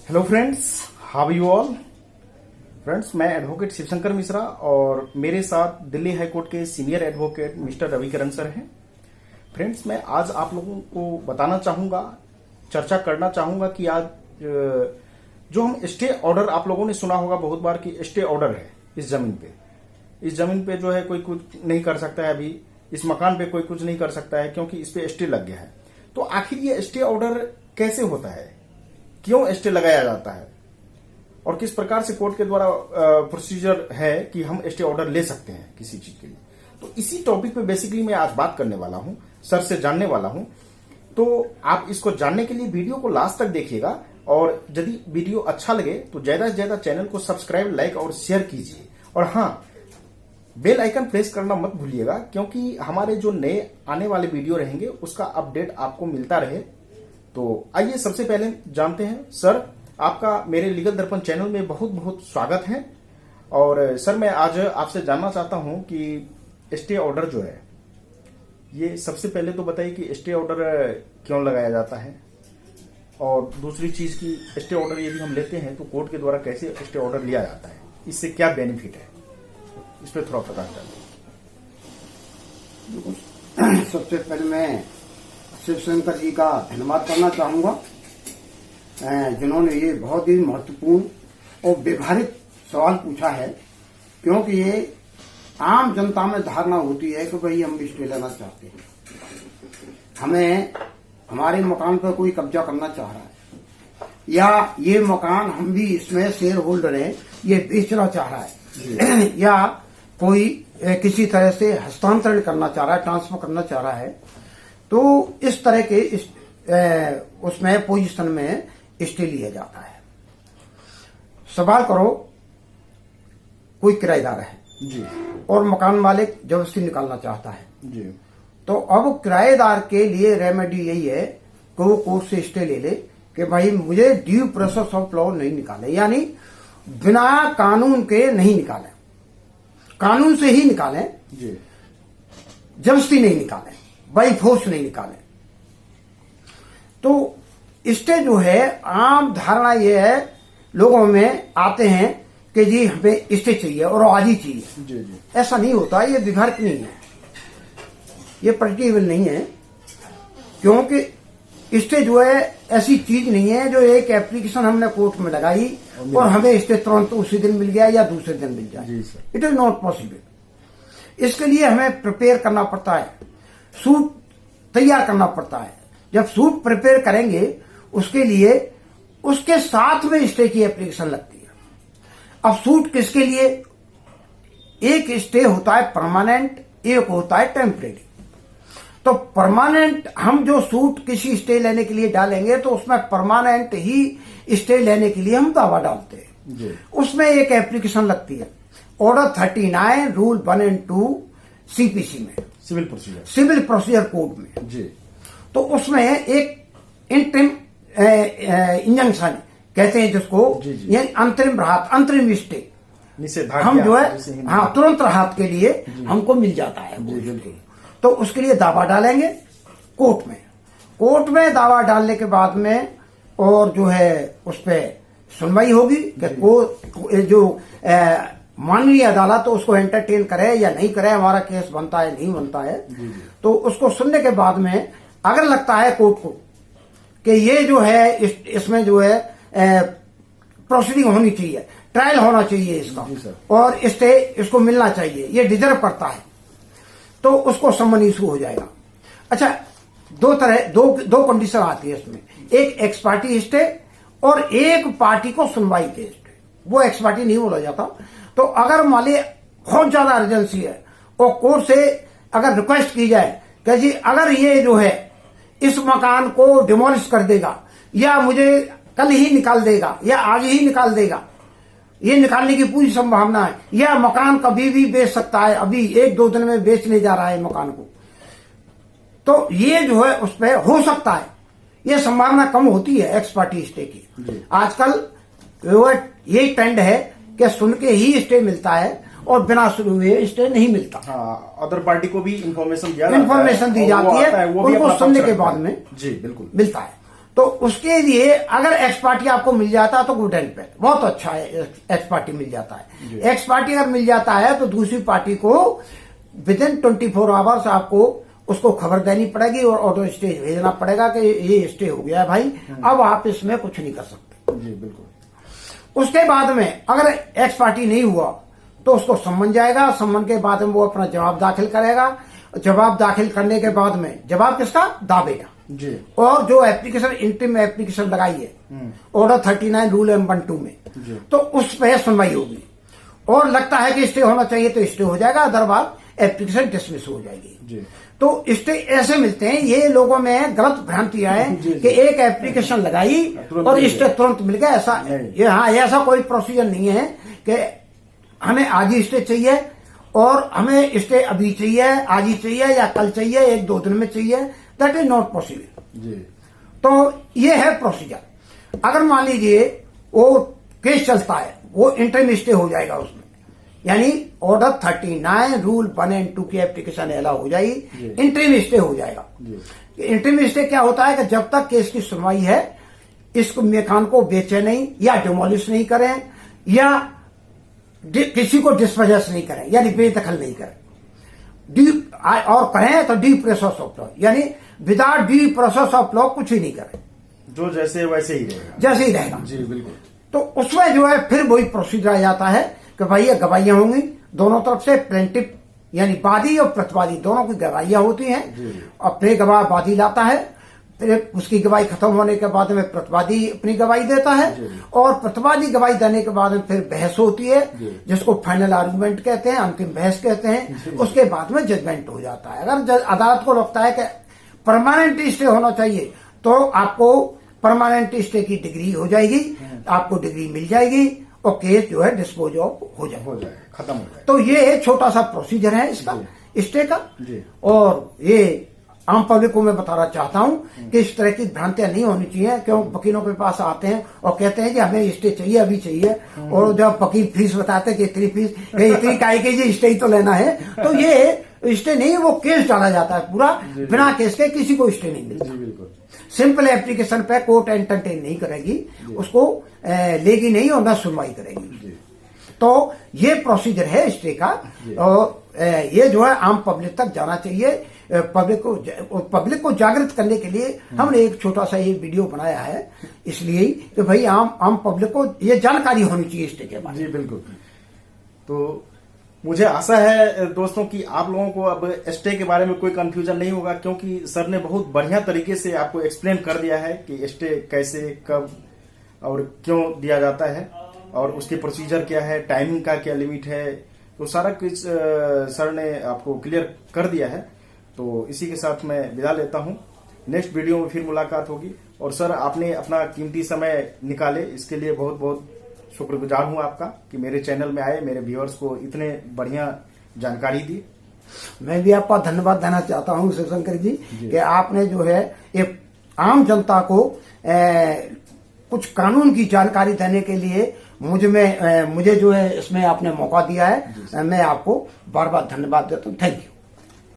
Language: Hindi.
Hello friends, how you all friends. मैं एडवोकेट शिवशंकर मिश्रा और मेरे साथ दिल्ली हाई कोर्ट के senior advocate mister Ravikaran sir हैं। फ्रेंड्स, मैं आज आप लोगों को बताना चाहूंगा, चर्चा करना चाहूंगा कि आज जो हम स्टे ऑर्डर, आप लोगों ने सुना होगा बहुत बार कि स्टे ऑर्डर है इस जमीन पे जो है कोई कुछ नहीं कर सकता है, अभी इस मकान पे कोई कुछ नहीं कर सकता है क्योंकि इस पे स्टे लग गया है। तो आखिर ये स्टे ऑर्डर कैसे होता है, क्यों स्टे लगाया जाता है और किस प्रकार से कोर्ट के द्वारा प्रोसीजर है कि हम स्टे ऑर्डर ले सकते हैं किसी चीज के लिए। तो इसी टॉपिक पे बेसिकली मैं आज बात करने वाला हूं, सर से जानने वाला हूं। तो आप इसको जानने के लिए वीडियो को लास्ट तक देखिएगा और यदि वीडियो अच्छा लगे तो ज्यादा से ज्यादा चैनल को सब्सक्राइब, लाइक और शेयर कीजिए। और हाँ, बेल आइकन प्रेस करना मत भूलिएगा क्योंकि हमारे जो नए आने वाले वीडियो रहेंगे उसका अपडेट आपको मिलता रहे। तो आइए सबसे पहले जानते हैं। सर, आपका मेरे लीगल दर्पण चैनल में बहुत बहुत स्वागत है। और सर, मैं आज आपसे जानना चाहता हूं कि स्टे ऑर्डर जो है, ये सबसे पहले तो बताइए कि स्टे ऑर्डर क्यों लगाया जाता है, और दूसरी चीज की स्टे ऑर्डर यदि हम लेते हैं तो कोर्ट के द्वारा कैसे स्टे ऑर्डर लिया जाता है, इससे क्या बेनिफिट है, इस पर थोड़ा प्रकाश डालिए। सबसे पहले मैं शिवशंकर जी का धन्यवाद करना चाहूंगा, जिन्होंने ये बहुत ही महत्वपूर्ण और व्यवहारिक सवाल पूछा है। क्योंकि ये आम जनता में धारणा होती है कि भाई हम स्टे लेना चाहते हैं, हमें हमारे मकान पर कोई कब्जा करना चाह रहा है, या ये मकान हम भी इसमें शेयर होल्डर हैं, ये बेचना चाह रहा है, या कोई किसी तरह से हस्तांतरण करना चाह रहा है, ट्रांसफर करना चाह रहा है। तो इस तरह के उसमें पोजीशन में स्टे लिया जाता है। सवाल करो, कोई किराएदार है जी और मकान मालिक जबरदस्ती निकालना चाहता है जी, तो अब किराएदार के लिए रेमेडी यही है कि वो कोर्ट से स्टे ले ले कि भाई मुझे ड्यू प्रोसेस ऑफ लॉ नहीं निकाले, यानी बिना कानून के नहीं निकाले, कानून से ही निकालें, जी जबरदस्ती नहीं निकालें, बाई फोर्स नहीं निकालें। तो स्टे जो है, आम धारणा यह है लोगों में आते हैं कि जी हमें स्टे चाहिए और आज ही चाहिए। जी जी, ऐसा नहीं होता, ये व्यवहारिक नहीं है, ये प्रैक्टिकल नहीं है। क्योंकि स्टे जो है ऐसी चीज नहीं है जो एक एप्लीकेशन हमने कोर्ट में लगाई और हमें स्टे तुरंत उसी दिन मिल गया या दूसरे दिन मिल जाए। It is not possible. इसके लिए हमें प्रिपेयर करना पड़ता है, सूट तैयार करना पड़ता है। जब सूट प्रिपेयर करेंगे उसके लिए उसके साथ में स्टे की एप्लीकेशन लगती है। अब सूट किसके लिए? एक स्टे होता है परमानेंट, एक होता है टेम्परेरी। तो परमानेंट हम जो सूट किसी स्टे लेने के लिए डालेंगे तो उसमें परमानेंट ही स्टे लेने के लिए हम दावा डालते हैं। उसमें एक एप्लीकेशन लगती है, ऑर्डर 39 रूल 1 और 2 सीपीसी में, सिविल प्रोसीजर कोड में जी। तो उसमें एक इंटरिम इंजंक्शन कहते हैं जिसको, ये अंतरिम राहत, अंतरिम स्टे हम जो है, हाँ, तुरंत राहत के लिए हमको मिल जाता है। तो उसके लिए दावा डालेंगे कोर्ट में। कोर्ट में दावा डालने के बाद में और जो है उस पर सुनवाई होगी कि जो माननीय अदालत तो उसको एंटरटेन करे या नहीं करे, हमारा केस बनता है नहीं बनता है। तो उसको सुनने के बाद में अगर लगता है कोर्ट को कि ये जो है इसमें जो है प्रोसीडिंग होनी चाहिए, ट्रायल होना चाहिए इसका, और स्टे इसको मिलना चाहिए, ये डिजर्व करता है, तो उसको सम्मन इशू हो जाएगा। अच्छा, दो कंडीशन आती है इसमें, एक एक्स पार्टी स्टे और एक पार्टी को सुनवाई के स्टे। वो एक्स पार्टी नहीं बोला जाता। तो अगर मान ली बहुत ज्यादा अर्जेंसी है और कोर्ट से अगर रिक्वेस्ट की जाए कि जी अगर ये जो है इस मकान को डिमोलिश कर देगा या मुझे कल ही निकाल देगा या आज ही निकाल देगा, ये निकालने की पूरी संभावना है, या मकान कभी भी बेच सकता है, अभी 1-2 दिन में बेचने जा रहा है मकान को, तो ये जो है उस पर हो सकता है, ये संभावना कम होती है एक्स पार्टी स्टे की। आजकल यही ट्रेंड है कि सुन के ही स्टे मिलता है और बिना शुरू हुए स्टे नहीं मिलता। हाँ, अदर पार्टी को भी इन्फॉर्मेशन दी जाती है, उनको सुनने के बाद में जी बिल्कुल मिलता है। तो उसके लिए अगर एक्स पार्टी आपको मिल जाता है तो गुड एंड बैड, बहुत अच्छा है। एक्स पार्टी मिल जाता है, एक्स पार्टी अगर मिल जाता है तो दूसरी पार्टी को विद इन 24 आवर्स आपको उसको खबर देनी पड़ेगी और ऑटो स्टे भेजना पड़ेगा कि ये स्टे हो गया है भाई, अब आप इसमें कुछ नहीं कर सकते। जी बिल्कुल। उसके बाद में अगर एक्स पार्टी नहीं हुआ तो उसको सम्मन जाएगा, सम्मन के बाद में वो अपना जवाब दाखिल करेगा, जवाब दाखिल करने के बाद में जवाब किसका, दावे का जी। और जो एप्लीकेशन इंटरिम एप्लीकेशन लगाई है ऑर्डर 39 रूल M12 में, तो उस पर सुनवाई होगी और लगता है कि स्टे होना चाहिए तो स्टे हो जाएगा, अदरवाइज एप्लीकेशन डिसमिस हो जाएगी जी। तो स्टे ऐसे मिलते हैं। ये लोगों में गलत भ्रांतियां है कि एक एप्लीकेशन लगाई और स्टे तुरंत मिल गया, ऐसा ये हाँ ऐसा कोई प्रोसीजर नहीं है कि हमें आज ही स्टे चाहिए और हमें स्टे अभी चाहिए, आज ही चाहिए या कल चाहिए, 1-2 दिन में चाहिए, दैट इज नॉट पॉसिबल जी। तो ये है प्रोसीजर। अगर मान लीजिए वो केस चलता है, वो इंटरिम स्टे हो जाएगा उसमें, यानी ऑर्डर 39 रूल 1 और 2 की एप्लीकेशन अलाउ हो जाएगी, इंटरिम स्टे हो जाएगा। इंटरिम स्टे क्या होता है कि जब तक केस की सुनवाई है इसको मकान को बेचे नहीं या डिमोलिश नहीं करें या किसी को डिस्पोजेस नहीं करें, यानी बेदखल नहीं करें, और करें तो ड्यू प्रोसेस ऑफ लॉ, यानी without due process of law कुछ ही नहीं करें, जो जैसे वैसे ही रहेगा, जैसे ही रहेगा जी बिल्कुल। तो उसमें जो है फिर वही प्रोसीजर आ जाता है कि भाई ये गवाहियां होंगी दोनों तरफ से, प्लेंटिफ यानी वादी और प्रतिवादी दोनों की गवाहियां होती हैं, अपने गवाह वादी लाता है, फिर उसकी गवाही खत्म होने के बाद में प्रतिवादी अपनी गवाही देता है और प्रतिवादी गवाही देने के बाद में फिर बहस होती है जिसको फाइनल आर्गुमेंट कहते हैं, अंतिम बहस कहते हैं। उसके बाद में जजमेंट हो जाता है। अगर अदालत को लगता है कि परमानेंट स्टे होना चाहिए तो आपको परमानेंट स्टे की डिग्री हो जाएगी, आपको डिग्री मिल जाएगी और केस जो है डिस्पोज ऑफ हो जाएगा, खत्म हो जाएगा। तो ये छोटा सा प्रोसीजर है इसका स्टे का। और ये आम पब्लिक को मैं बताना चाहता हूं कि इस तरह की भ्रांतियां नहीं होनी चाहिए, क्यों वकीलों के पास आते हैं और कहते हैं कि हमें स्टे चाहिए, अभी चाहिए, और जब वकील फीस बताते हैं कि इतनी फीस, इतनी काहे की स्टे ही तो लेना है, तो ये स्टे नहीं, वो केस डाला जाता है पूरा, बिना केस के किसी को स्टे नहीं मिलता। सिंपल एप्लीकेशन पे कोर्ट एंटरटेन नहीं करेगी, उसको लेगी नहीं और न सुनवाई करेगी। तो ये प्रोसीजर है स्टे का और ये जो है आम पब्लिक तक जाना चाहिए। पब्लिक को जागृत करने के लिए हमने एक छोटा सा ये वीडियो बनाया है, इसलिए कि भाई आम पब्लिक को ये जानकारी होनी चाहिए स्टे के बारे में। जी बिल्कुल। तो मुझे आशा है दोस्तों कि आप लोगों को अब स्टे के बारे में कोई कंफ्यूजन नहीं होगा, क्योंकि सर ने बहुत बढ़िया तरीके से आपको एक्सप्लेन कर दिया है कि स्टे कैसे, कब और क्यों दिया जाता है और उसके प्रोसीजर क्या है, टाइमिंग का क्या लिमिट है, तो सारा कुछ सर ने आपको क्लियर कर दिया है। तो इसी के साथ मैं विदा लेता हूं, नेक्स्ट वीडियो में फिर मुलाकात होगी। और सर आपने अपना कीमती समय निकाले, इसके लिए बहुत बहुत शुक्रगुजार हूं आपका कि मेरे चैनल में आए, मेरे व्यूअर्स को इतने बढ़िया जानकारी दी। मैं भी आपका धन्यवाद देना चाहता हूं शिवशंकर जी कि आपने जो है ये आम जनता को कुछ कानून की जानकारी देने के लिए मुझे जो है इसमें आपने मौका दिया है, मैं आपको बार बार धन्यवाद देता हूँ। Thank you.